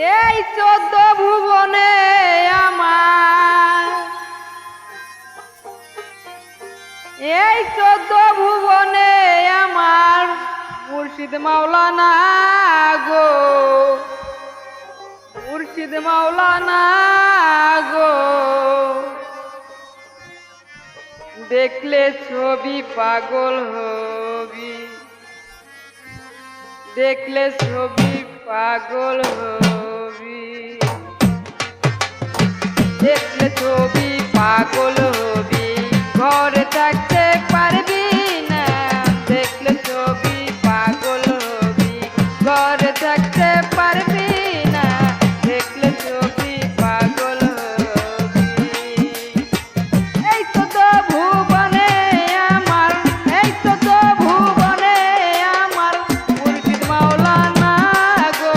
এই 14 ভুবনে আমার, এই 14 ভুবনে আমার মুর্শিদ মাওলানা গো, মুর্শিদ মাওলানা গো। দেখলে ছবি পাগল হবি, দেখলে ছবি পাগল হবি, দেখলে ছবি পাগল হবি, ঘরে থাকতে পারবি না। দেখলে ছবি পাগল হবি, ঘরে থাকতে পারবি না। দেখলে ছবি পাগল হবি। এই তো ভুবনে আমার, এই তো ভুবনে আমার মুর্শিদ মাওলানা গো।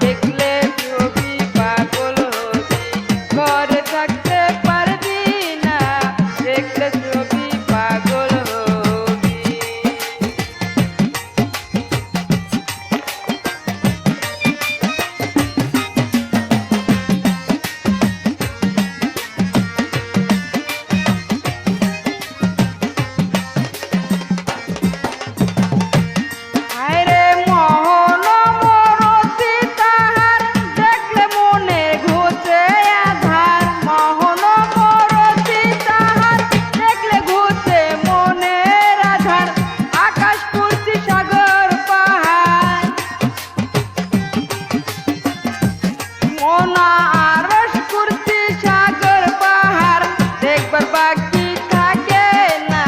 দেখলে ছবি পাগল হবি, ঘরে থাকতে পারবি না। দেখলে ছবি পাগল হবি। হায়রে মোহন মরতি তাহার, দেখলে মনে ঘুচে আধার। মোহন মরতি তাহার, দেখলে ঘুচে মনের আধার। আকাশ কুর্সি সাগর পাহাড়, মোনা আরশ কুর্সি সাগর পাহাড়। দেখবার বাকি থাকে না,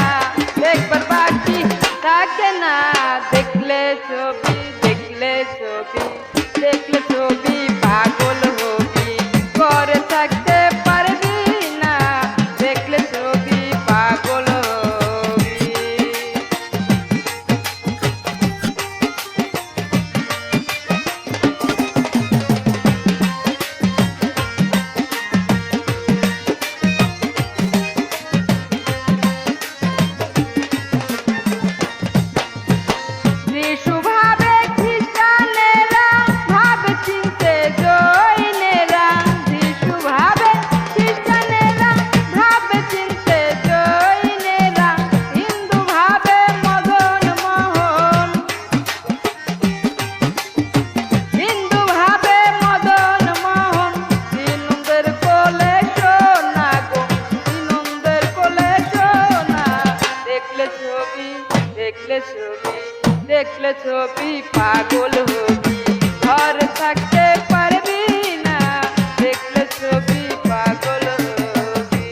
দেখবার বাকি থাকে না। দেখলে ছবি, দেখলে ছবি, দেখলে ছবি পাগল হবি, ঘরে থাকতে পারবি না। দেখলে ছবি পাগল হবি। যিশু ভাবে খ্রিস্টানেরা, ভাবে চিনতে জৈনেরা। যিশু ভাবে খ্রিস্টানেরা, ভাবে চিনতে জৈনেরা। হিন্দু ভাবে মদন মোহন, হিন্দু ভাবে মদন মোহন। শ্রীনন্দের কোলে সোনা গো, শ্রীনন্দের কোলে সোনা। দেখলে ছবি, দেখলে ছবি, দেখলে ছবি পাগল হবি, ঘরে থাকতে পারবি না। দেখলে ছবি পাগল হবি।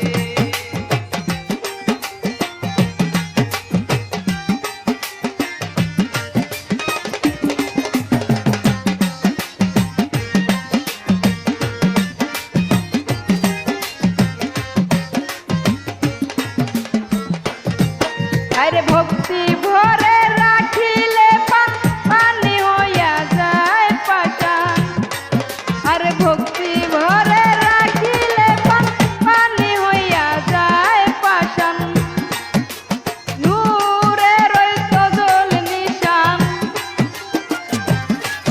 আরে ভক্তি ভরে রাখিলে পানি হইয়া যায় পাষাণ। আরে ভক্তি ভরে রাখিলে পানি হইয়া যায় পাষাণ। নূরের ওই তজল নিশান,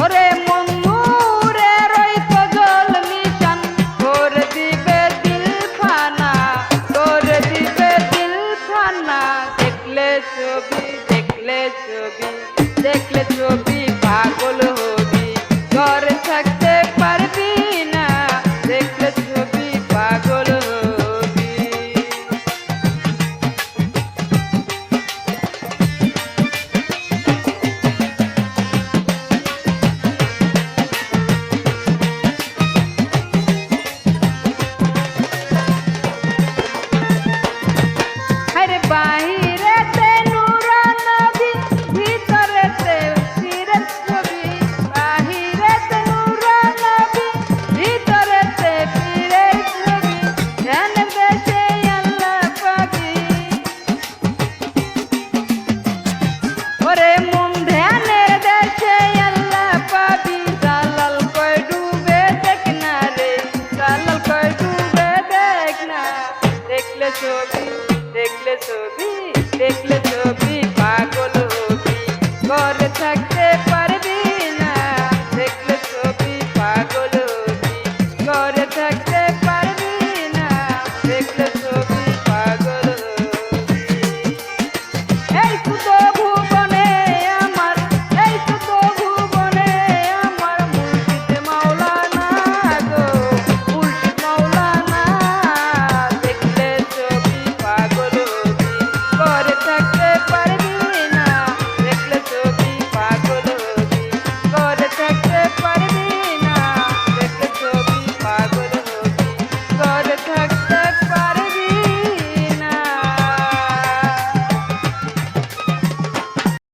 ওরে মন নূরের ওই তজল নিশান। করে দিবে দিল ফানা, করে দিবে দিল ফানা। দেখলে ছবি, দেখলে ছবি, দেখলে ছবি পাগল